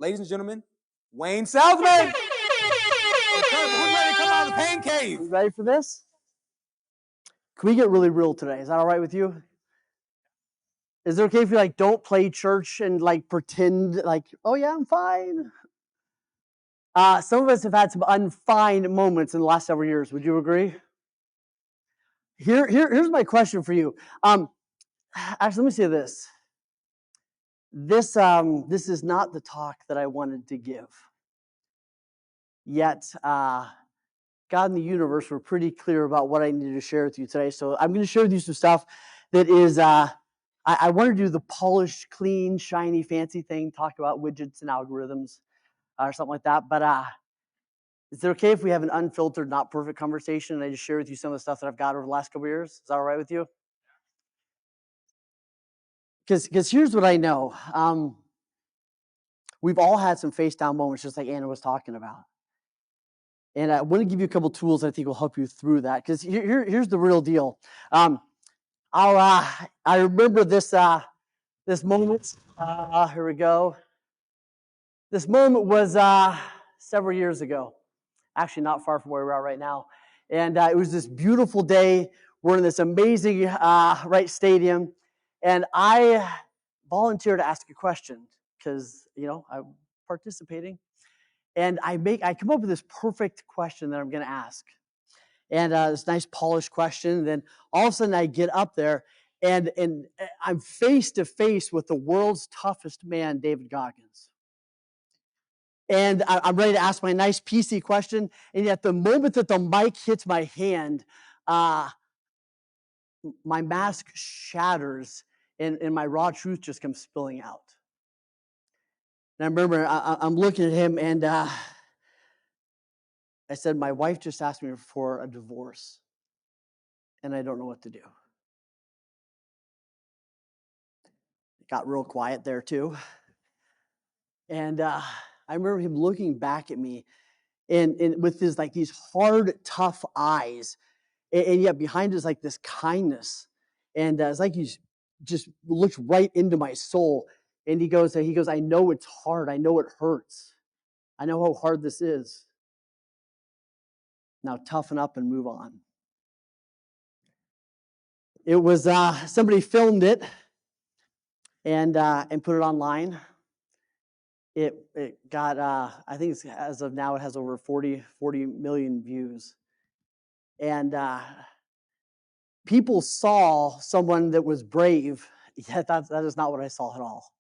ladies and gentlemen, Wayne Southman. Who's ready to come out of the pain cave? You ready for this? Can we get really real today? Is that all right with you? Is it okay if you don't play church and pretend oh yeah, I'm fine? Some of us have had some unfine moments in the last several years. Would you agree? Here's my question for you. Actually, let me say this. This is not the talk that I wanted to give. Yet, God and the universe were pretty clear about what I needed to share with you today. So I'm going to share with you some stuff that is, I want to do the polished, clean, shiny, fancy thing, talk about widgets and algorithms or something like that. But is it okay if we have an unfiltered, not perfect conversation and I just share with you some of the stuff that I've got over the last couple of years? Is that all right with you? Because here's what I know. We've all had some face-down moments, just like Anna was talking about. And I want to give you a couple tools that I think will help you through that. Because here's the real deal. I remember this moment. Here we go. This moment was several years ago. Actually, not far from where we're at right now. And it was this beautiful day. We're in this amazing stadium. And I volunteered to ask a question because, I'm participating. And I come up with this perfect question that I'm going to ask. And this nice polished question. And then all of a sudden I get up there and I'm face to face with the world's toughest man, David Goggins. And I'm ready to ask my nice PC question. And yet the moment that the mic hits my hand, my mask shatters and my raw truth just comes spilling out. And I remember I'm looking at him and I said, my wife just asked me for a divorce and I don't know what to do. It got real quiet there too. And I remember him looking back at me and with his these hard, tough eyes. And yet behind is this kindness. And it's like he just looks right into my soul. And he goes, I know it's hard. I know it hurts. I know how hard this is. Now toughen up and move on. It was somebody filmed it and put it online. It got I think it's, as of now it has over 40 million views. And people saw someone that was brave. Yet that is not what I saw at all.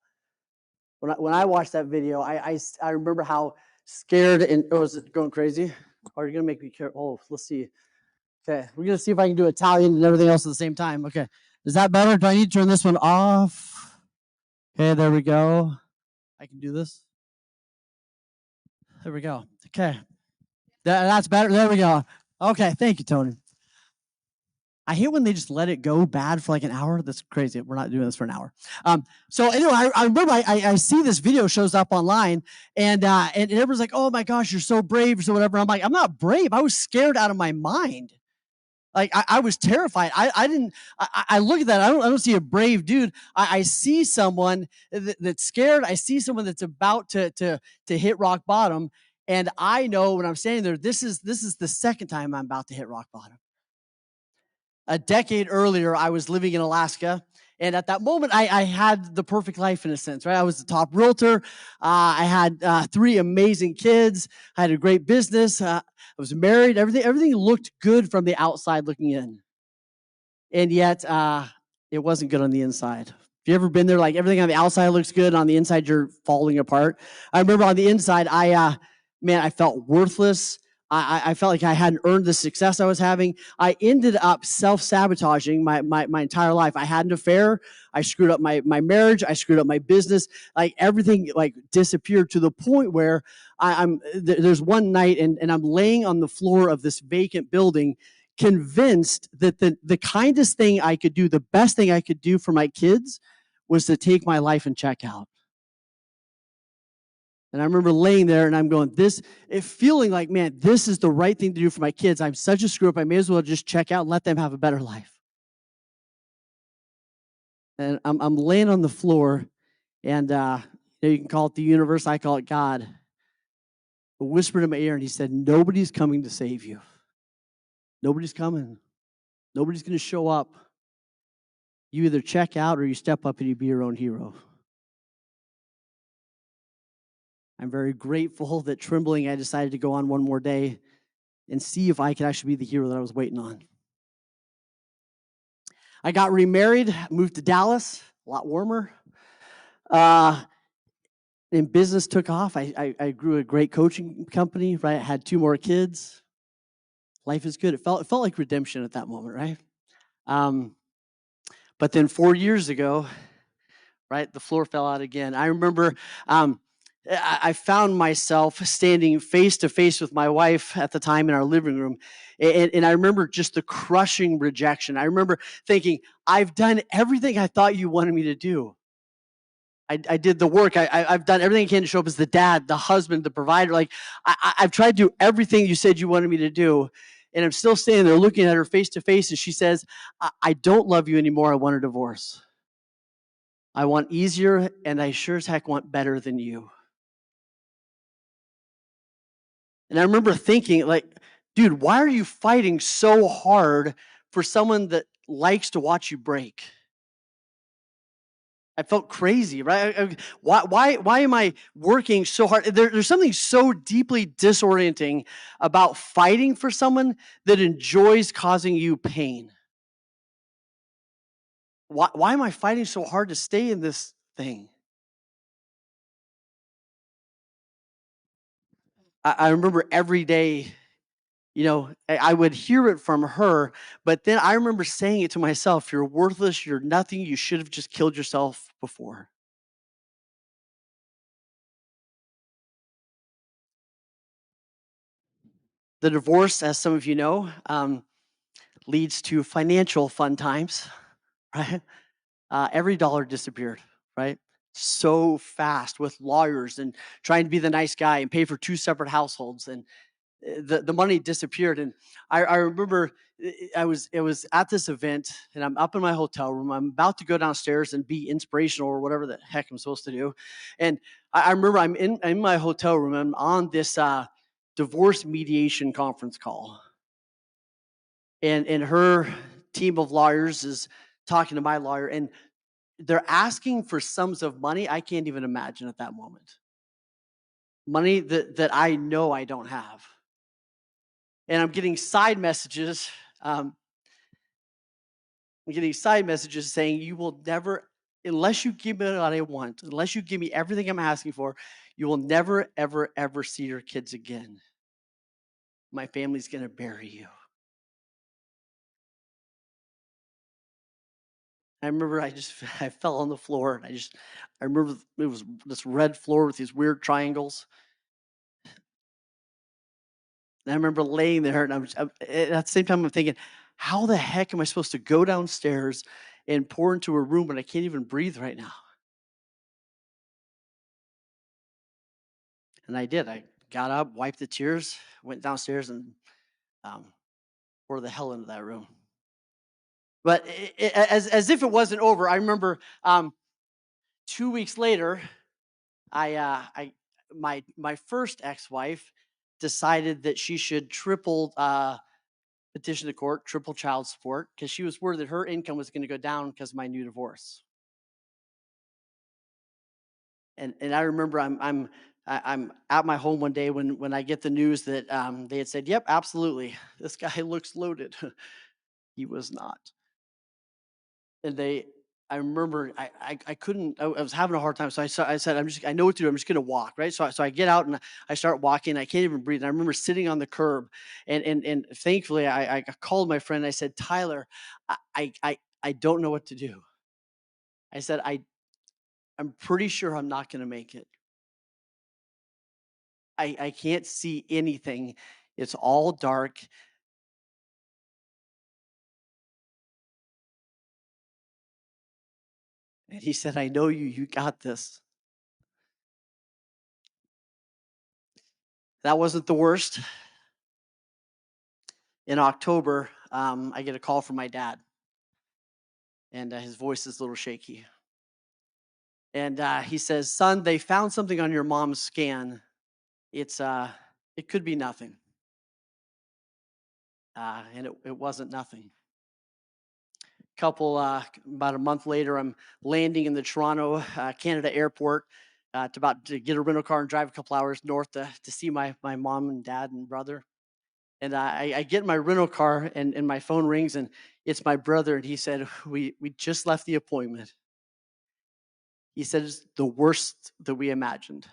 When I watched that video, I remember how scared and was it going crazy? Are you gonna make me care? Oh, let's see. Okay, we're gonna see if I can do Italian and everything else at the same time. Okay, is that better? Do I need to turn this one off? Okay, there we go. I can do this. There we go. Okay, that's better. There we go. Okay, thank you, Tony. I hate when they just let it go bad for an hour. That's crazy. We're not doing this for an hour. So anyway, I remember I see this video shows up online, and everyone's like, "Oh my gosh, you're so brave," or so whatever. I'm like, I'm not brave. I was scared out of my mind. I was terrified. I look at that. I don't see a brave dude. I see someone that's scared. I see someone that's about to hit rock bottom, and I know when I'm standing there, this is the second time I'm about to hit rock bottom. A decade earlier, I was living in Alaska, and at that moment, I had the perfect life in a sense, right? I was the top realtor. I had 3 amazing kids. I had a great business. I was married. Everything looked good from the outside looking in, and yet it wasn't good on the inside. Have you ever been there? Everything on the outside looks good, on the inside you're falling apart. I remember on the inside, I felt worthless. I felt like I hadn't earned the success I was having. I ended up self-sabotaging my entire life. I had an affair. I screwed up my marriage. I screwed up my business. Everything disappeared to the point where there's one night and I'm laying on the floor of this vacant building, convinced that the kindest thing I could do, the best thing I could do for my kids was to take my life and check out. And I remember laying there and I'm going, feeling like, man, this is the right thing to do for my kids. I'm such a screw up. I may as well just check out and let them have a better life. And I'm laying on the floor and You can call it the universe, I call it God. Whispered in my ear, and he said, nobody's coming to save you. Nobody's coming. Nobody's going to show up. You either check out or you step up and you be your own hero. I'm very grateful that trembling, I decided to go on one more day and see if I could actually be the hero that I was waiting on. I got remarried, moved to Dallas, a lot warmer. And business took off. I grew a great coaching company, right? I had 2 more kids. Life is good. It felt like redemption at that moment, right? But then 4 years ago, right, the floor fell out again. I remember I found myself standing face to face with my wife at the time in our living room. And I remember just the crushing rejection. I remember thinking, I've done everything I thought you wanted me to do. I did the work. I've done everything I can to show up as the dad, the husband, the provider. Like, I've tried to do everything you said you wanted me to do. And I'm still standing there looking at her face to face. And she says, I don't love you anymore. I want a divorce. I want easier, and I sure as heck want better than you. And I remember thinking, like, dude, why are you fighting so hard for someone that likes to watch you break? I felt crazy, right? Why am I working so hard? There's something so deeply disorienting about fighting for someone that enjoys causing you pain. Why am I fighting so hard to stay in this thing? I remember every day, I would hear it from her, but then I remember saying it to myself, you're worthless, you're nothing, you should have just killed yourself before. The divorce, as some of you know, leads to financial fun times, right? Every dollar disappeared, right? So fast with lawyers and trying to be the nice guy and pay for 2 separate households. And the money disappeared. And I remember it was at this event, and I'm up in my hotel room. I'm about to go downstairs and be inspirational or whatever the heck I'm supposed to do. And I remember I'm in my hotel room. I'm on this divorce mediation conference call. And her team of lawyers is talking to my lawyer, and they're asking for sums of money I can't even imagine at that moment. Money that I know I don't have. And I'm getting side messages. I'm getting side messages saying, you will never, unless you give me what I want, unless you give me everything I'm asking for, you will never, ever, ever see your kids again. My family's going to bury you. I remember I fell on the floor, and I remember it was this red floor with these weird triangles. And I remember laying there, and at the same time, I'm thinking, how the heck am I supposed to go downstairs and pour into a room when I can't even breathe right now? And I did. I got up, wiped the tears, went downstairs, and poured the hell into that room. But as if it wasn't over, I remember 2 weeks later, my first ex-wife decided that she should triple petition the court, triple child support, because she was worried that her income was going to go down because of my new divorce. And I remember I'm at my home one day when I get the news that they had said, yep, absolutely, this guy looks loaded. He was not. And I remember I couldn't, I was having a hard time. So I said, I know what to do. I'm just going to walk, right? So I get out and I start walking. I can't even breathe. And I remember sitting on the curb, and thankfully I called my friend. I said, Tyler, I don't know what to do. I said, I'm pretty sure I'm not going to make it. I can't see anything. It's all dark. And he said, I know you. You got this. That wasn't the worst. In October, I get a call from my dad, and his voice is a little shaky. And he says, son, they found something on your mom's scan. It could be nothing. And it wasn't nothing. About a month later, I'm landing in the Toronto, Canada airport to get a rental car and drive a couple hours north to see my mom and dad and brother. And I get in my rental car and my phone rings and it's my brother. And he said, we just left the appointment. He said, it's the worst that we imagined.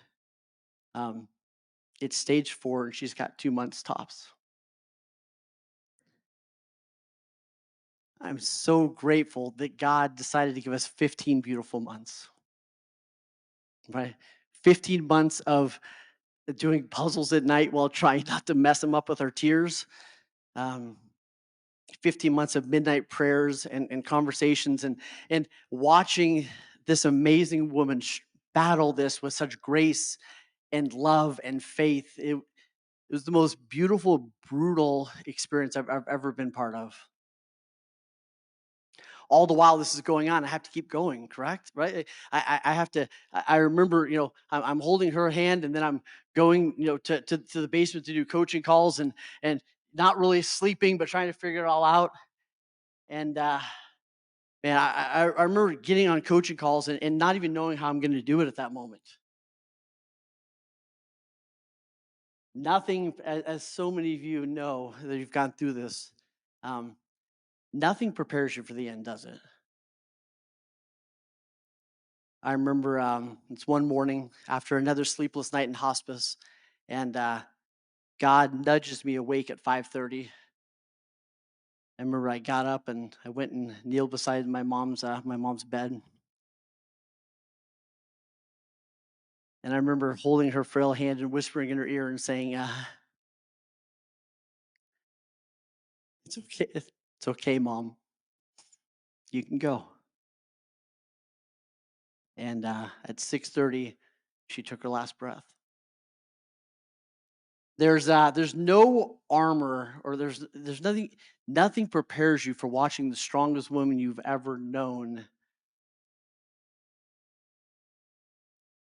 It's stage 4 and she's got 2 months tops. I'm so grateful that God decided to give us 15 beautiful months, right? 15 months of doing puzzles at night while trying not to mess them up with our tears. 15 months of midnight prayers and conversations and watching this amazing woman battle this with such grace and love and faith. It was the most beautiful, brutal experience I've ever been part of. All the while this is going on, I have to keep going, correct? Right? I have to, I remember, I'm holding her hand and then I'm going, to the basement to do coaching calls and not really sleeping, but trying to figure it all out. And man, I remember getting on coaching calls and not even knowing how I'm going to do it at that moment. Nothing, as so many of you know that you've gone through this, nothing prepares you for the end, does it? I remember it's one morning after another sleepless night in hospice, and God nudges me awake at 5:30. I remember I got up and I went and kneeled beside my mom's bed, and I remember holding her frail hand and whispering in her ear and saying, "It's okay, it's okay, Mom. You can go." And at 6:30, she took her last breath. There's no armor or there's nothing prepares you for watching the strongest woman you've ever known.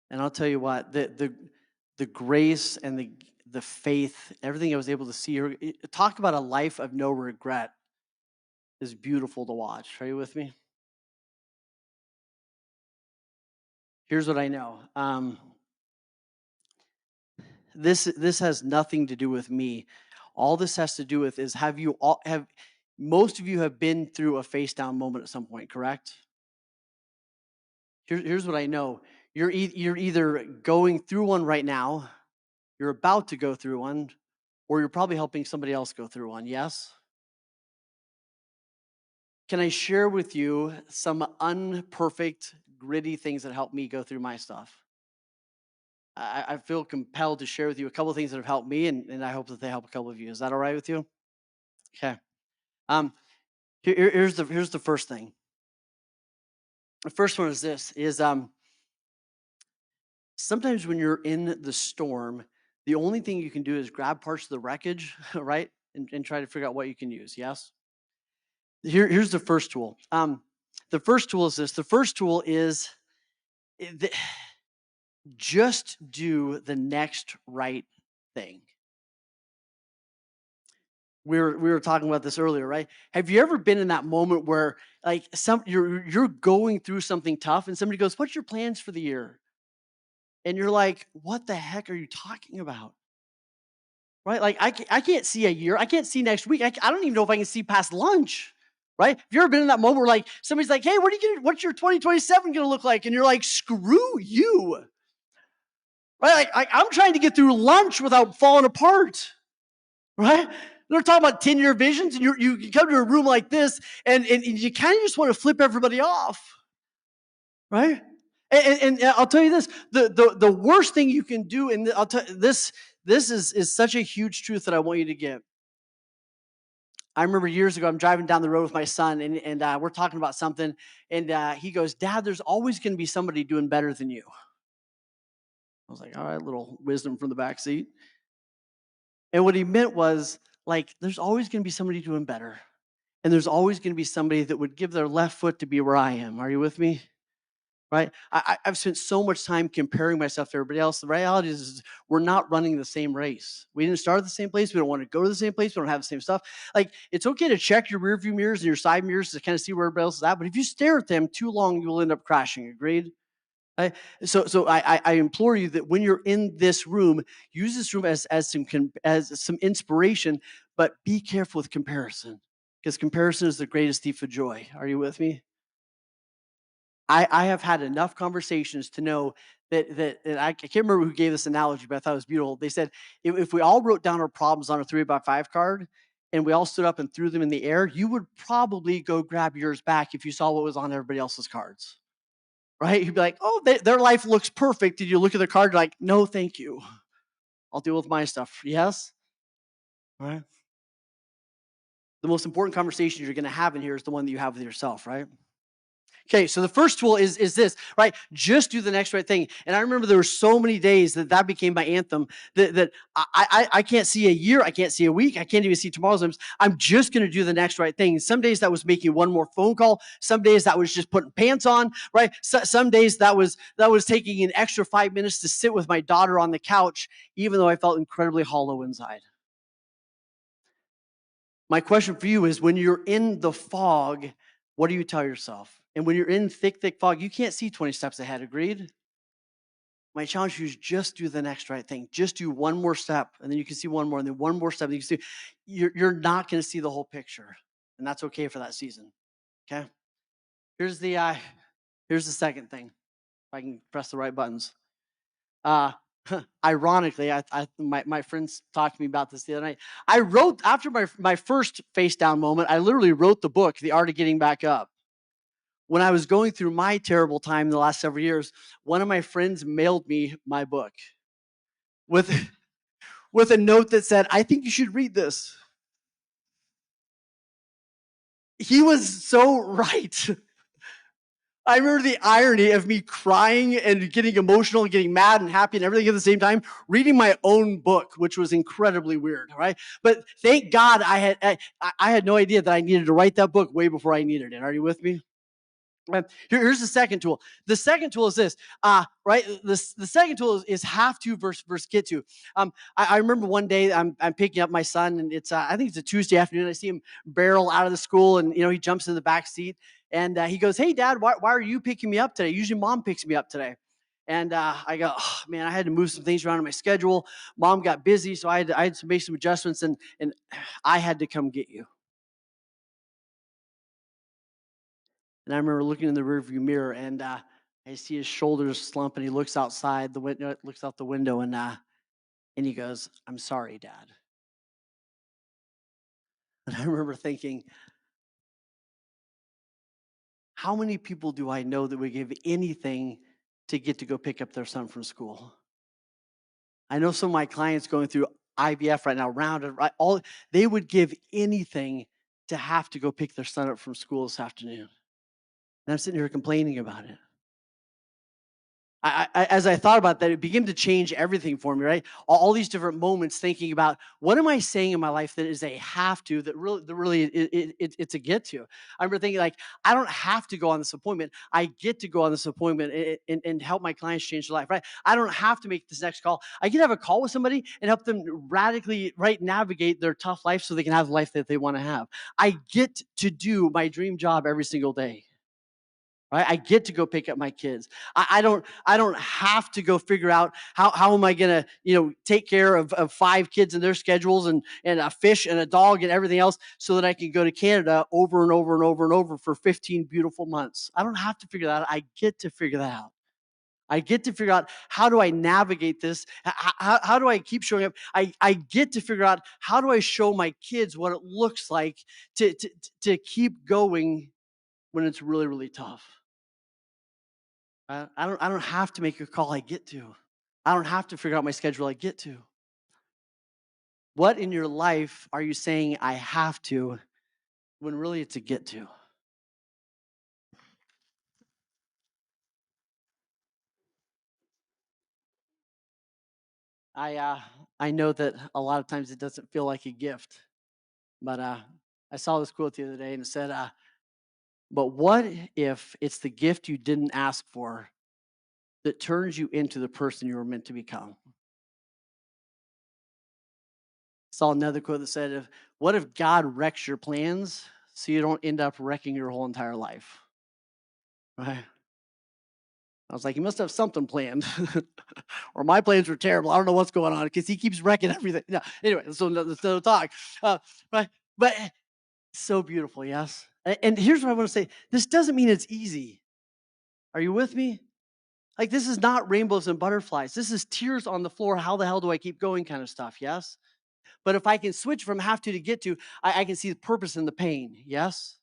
And I'll tell you what, the grace and the faith, everything I was able to see her talk about a life of no regret is beautiful to watch. Are you with me? Here's what I know. This has nothing to do with me. All this has to do with is have most of you have been through a face down moment at some point, correct? Here's what I know. You're either going through one right now, you're about to go through one, or you're probably helping somebody else go through one. Yes? Can I share with you some unperfect, gritty things that helped me go through my stuff? I feel compelled to share with you a couple of things that have helped me, and I hope that they help a couple of you. Is that all right with you? Okay. Here's the first thing. The first one is this: sometimes when you're in the storm, the only thing you can do is grab parts of the wreckage, right, and try to figure out what you can use. Yes. Here's the first tool. The first tool is this. The first tool is just do the next right thing. We were talking about this earlier, right? Have you ever been in that moment where like you're going through something tough and somebody goes, "What's your plans for the year?" And you're like, "What the heck are you talking about?" Right? Like I can't see a year. I can't see next week. I don't even know if I can see past lunch. Right? Have you ever been in that moment where like somebody's like, "Hey, what's your 2027 going to look like?" And you're like, "Screw you." Right? Like I'm trying to get through lunch without falling apart. Right? They're talking about 10-year visions, and you come to a room like this, and you kind of just want to flip everybody off, right? And I'll tell you this: the worst thing you can do, and I'll tell you, this is such a huge truth that I want you to get. I remember years ago, I'm driving down the road with my son, and we're talking about something, and he goes, "Dad, there's always going to be somebody doing better than you." I was like, "All right, little wisdom from the back seat." And what he meant was, like, there's always going to be somebody doing better. And there's always going to be somebody that would give their left foot to be where I am. Are you with me? right? I've spent so much time comparing myself to everybody else. The reality is we're not running the same race. We didn't start at the same place. We don't want to go to the same place. We don't have the same stuff. Like, it's okay to check your rearview mirrors and your side mirrors to kind of see where everybody else is at. But if you stare at them too long, you'll end up crashing. Agreed? Right? So I implore you that when you're in this room, use this room as some inspiration, but be careful with comparison, because comparison is the greatest thief of joy. Are you with me? I have had enough conversations to know that I can't remember who gave this analogy, but I thought it was beautiful. They said if we all wrote down our problems on a 3x5 card and we all stood up and threw them in the air, you would probably go grab yours back if you saw what was on everybody else's cards, right? You'd be like, oh, their life looks perfect. Did you look at their card? You're like, no, thank you. I'll deal with my stuff. Yes? All right. The most important conversation you're going to have in here is the one that you have with yourself, right? Okay, so the first tool is this, right? Just do the next right thing. And I remember there were so many days that became my anthem that I can't see a year, I can't see a week, I can't even see tomorrow's limbs. I'm just going to do the next right thing. Some days that was making one more phone call. Some days that was just putting pants on, right? Some days that was taking an extra 5 minutes to sit with my daughter on the couch, even though I felt incredibly hollow inside. My question for you is, when you're in the fog, what do you tell yourself? And when you're in thick fog, you can't see 20 steps ahead, agreed? My challenge to you is just do the next right thing. Just do one more step, and then you can see one more, and then one more step. And you can see you're not going to see the whole picture, and that's okay for that season. Okay. Here's the second thing. If I can press the right buttons. Uh, Ironically, my friends talked to me about this the other night. I wrote after my first face down moment. I literally wrote the book, The Art of Getting Back Up. When I was going through my terrible time in the last several years, one of my friends mailed me my book with with a note that said, "I think you should read this." He was so right. I remember the irony of me crying and getting emotional and getting mad and happy and everything at the same time, reading my own book, which was incredibly weird, right? But thank God I had no idea that I needed to write that book way before I needed it. Are you with me? Here's the second tool. The second tool is this, right? The second tool is have to versus get to. I remember one day I'm picking up my son, and it's I think it's a Tuesday afternoon. I see him barrel out of the school, and he jumps in the back seat, and he goes, "Hey, Dad, why are you picking me up today? Usually, Mom picks me up today." And I go, "Oh, man, I had to move some things around in my schedule. Mom got busy, so I had to make some adjustments, and I had to come get you." And I remember looking in the rearview mirror, and I see his shoulders slump, and he looks outside the window, looks out the window, and he goes, "I'm sorry, Dad." And I remember thinking, how many people do I know that would give anything to get to go pick up their son from school? I know some of my clients going through IVF right now, rounded, right? They would give anything to have to go pick their son up from school this afternoon. And I'm sitting here complaining about it. As I thought about that, it began to change everything for me, right? All these different moments thinking about, what am I saying in my life that is a have to, that really it's a get to. I remember thinking, like, I don't have to go on this appointment. I get to go on this appointment and help my clients change their life, right? I don't have to make this next call. I can have a call with somebody and help them radically, right, navigate their tough life so they can have the life that they want to have. I get to do my dream job every single day. Right? I get to go pick up my kids. I don't have to go figure out how am I gonna take care of 5 kids and their schedules and a fish and a dog and everything else so that I can go to Canada over and over and over and over for 15 beautiful months. I don't have to figure that out. I get to figure that out. I get to figure out, how do I navigate this? How do I keep showing up? I get to figure out, how do I show my kids what it looks like to keep going when it's really, really tough. I don't have to make a call. I get to. I don't have to figure out my schedule. I get to. What in your life are you saying I have to when really it's a get to? I know that a lot of times it doesn't feel like a gift, but I saw this quote the other day, and it said, But what if it's the gift you didn't ask for that turns you into the person you were meant to become? Saw another quote that said, what if God wrecks your plans so you don't end up wrecking your whole entire life? Right? I was like, he must have something planned. Or my plans were terrible. I don't know what's going on because he keeps wrecking everything. No, anyway, so let's talk. Right? But so beautiful, yes? And here's what I want to say. This doesn't mean it's easy. Are you with me? Like, this is not rainbows and butterflies. This is tears on the floor. How the hell do I keep going kind of stuff, yes? But if I can switch from have to get to, I can see the purpose in the pain, yes?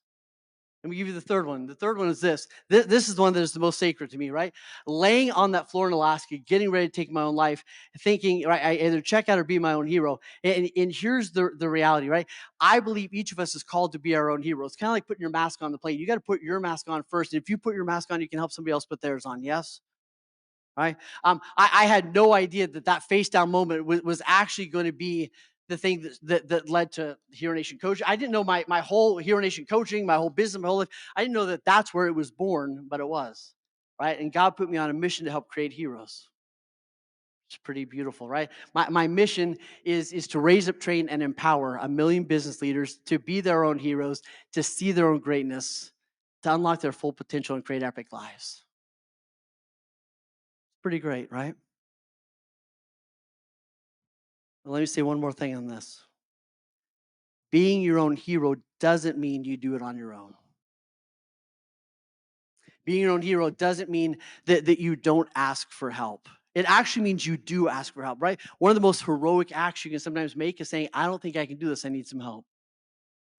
Let me give you the third one. The third one is this. This is the one that is the most sacred to me, right? Laying on that floor in Alaska, getting ready to take my own life, thinking, right, I either check out or be my own hero. And here's the reality, right? I believe each of us is called to be our own hero. It's kind of like putting your mask on the plane. You got to put your mask on first. And if you put your mask on, you can help somebody else put theirs on, yes? Right? I had no idea that face down moment was actually going to be the thing that led to Hero Nation coaching. I didn't know my whole Hero Nation coaching, my whole business, my whole life. I didn't know that that's where it was born, but it was, right? And God put me on a mission to help create heroes. It's pretty beautiful, right? My mission is to raise up, train, and empower 1 million business leaders to be their own heroes, to see their own greatness, to unlock their full potential and create epic lives. Pretty great, right? Let me say one more thing on this. Being your own hero doesn't mean you do it on your own. Being your own hero doesn't mean that you don't ask for help. It actually means you do ask for help, right? One of the most heroic acts you can sometimes make is saying, I don't think I can do this. I need some help.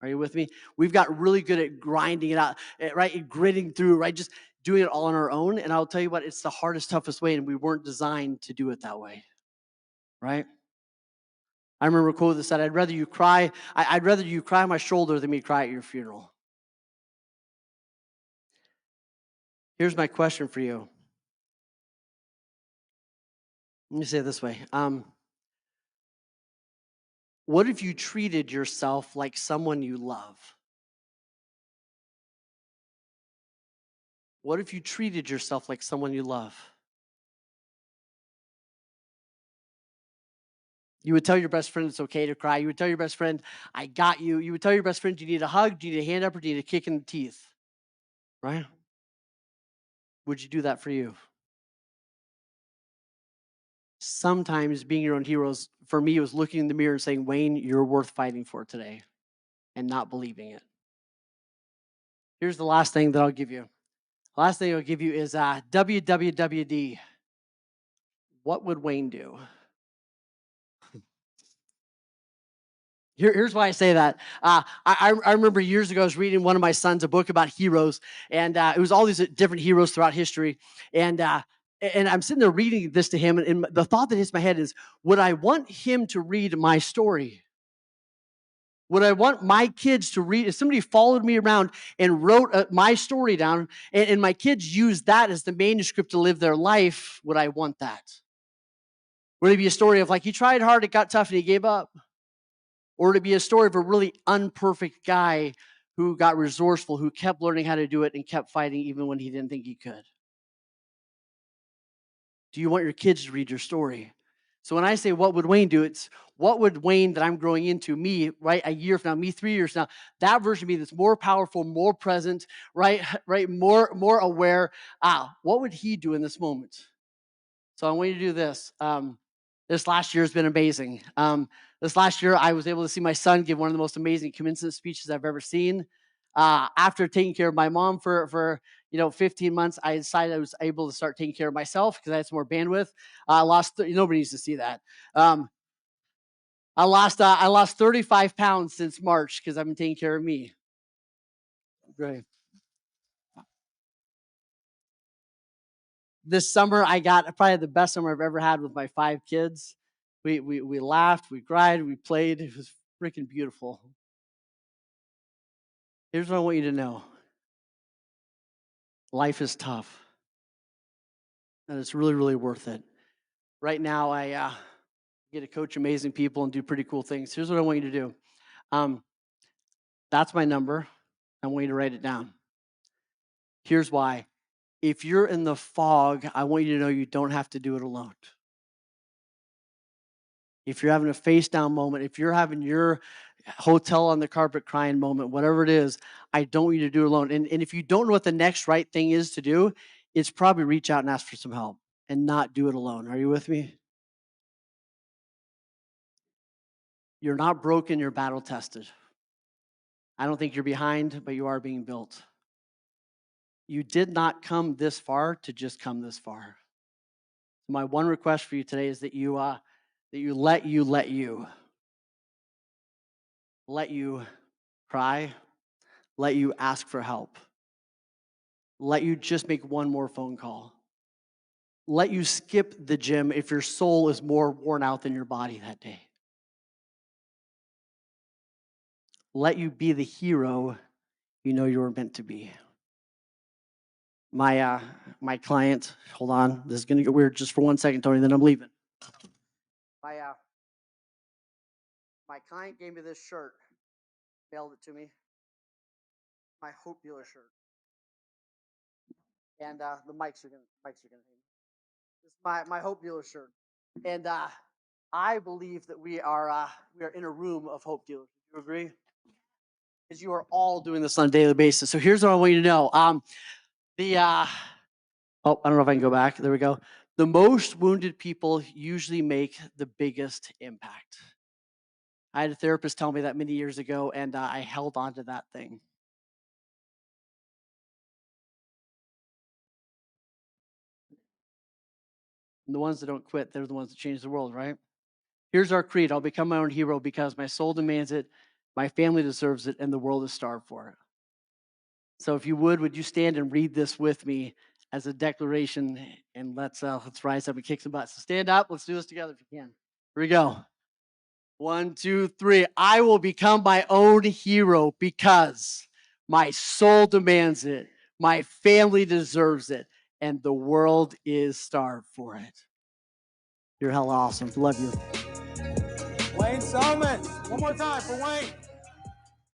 Are you with me? We've got really good at grinding it out, right? Gritting through, right? Just doing it all on our own. And I'll tell you what, it's the hardest, toughest way. And we weren't designed to do it that way, right? I remember a quote that said, I'd rather you cry on my shoulder than me cry at your funeral. Here's my question for you. Let me say it this way. What if you treated yourself like someone you love? What if you treated yourself like someone you love? You would tell your best friend it's okay to cry. You would tell your best friend, I got you. You would tell your best friend, do you need a hug? Do you need a hand up? Or do you need a kick in the teeth? Right? Would you do that for you? Sometimes being your own heroes, for me, was looking in the mirror and saying, Wayne, you're worth fighting for today, and not believing it. Here's the last thing that I'll give you. The last thing I'll give you is WWWD. What would Wayne do? Here's why I say that. I remember years ago, I was reading one of my sons a book about heroes, and it was all these different heroes throughout history. And I'm sitting there reading this to him, and the thought that hits my head is, would I want him to read my story? Would I want my kids to read? If somebody followed me around and wrote my story down, and my kids used that as the manuscript to live their life, would I want that? Would it be a story of like, he tried hard, it got tough, and he gave up? Or to be a story of a really unperfect guy who got resourceful, who kept learning how to do it and kept fighting even when he didn't think he could? Do you want your kids to read your story? So when I say what would Wayne do, it's what would Wayne that I'm growing into, me, right, a year from now, me 3 years from now, that version of me that's more powerful, more present, right, more aware. What would he do in this moment? So I want you to do this. This last year has been amazing. This last year, I was able to see my son give one of the most amazing commencement speeches I've ever seen. After taking care of my mom for 15 months, I decided I was able to start taking care of myself because I had some more bandwidth. I lost. Nobody needs to see that. I lost 35 pounds since March because I've been taking care of me. Great. This summer, I got probably the best summer I've ever had with my 5 kids. We laughed, we cried, we played. It was freaking beautiful. Here's what I want you to know. Life is tough. And it's really, really worth it. Right now, I get to coach amazing people and do pretty cool things. Here's what I want you to do. That's my number. I want you to write it down. Here's why. If you're in the fog, I want you to know you don't have to do it alone. If you're having a face down moment, if you're having your hotel on the carpet crying moment, whatever it is, I don't want you to do it alone. And if you don't know what the next right thing is to do, it's probably reach out and ask for some help and not do it alone. Are you with me? You're not broken, you're battle tested. I don't think you're behind, but you are being built. You did not come this far to just come this far. My one request for you today is that you let you cry, let you ask for help, let you just make one more phone call, let you skip the gym if your soul is more worn out than your body that day. Let you be the hero you know you were meant to be. My client, hold on, this is gonna get weird just for 1 second, Tony, then I'm leaving. My client gave me this shirt, mailed it to me, my Hope Dealer shirt, and the mics are gonna hang. This is my Hope Dealer shirt, and I believe that we are in a room of Hope Dealers. Do you agree? Because you are all doing this on a daily basis. So here's what I want you to know. I don't know if I can go back. There we go. The most wounded people usually make the biggest impact. I had a therapist tell me that many years ago, and I held on to that thing. And the ones that don't quit, they're the ones that change the world, right? Here's our creed. I'll become my own hero because my soul demands it, my family deserves it, and the world is starved for it. So if you would you stand and read this with me as a declaration, and let's rise up and kick some butt. So stand up. Let's do this together if you can. Here we go. 1, 2, 3. I will become my own hero because my soul demands it, my family deserves it, and the world is starved for it. You're hella awesome. Love you. Wayne Selman. One more time for Wayne.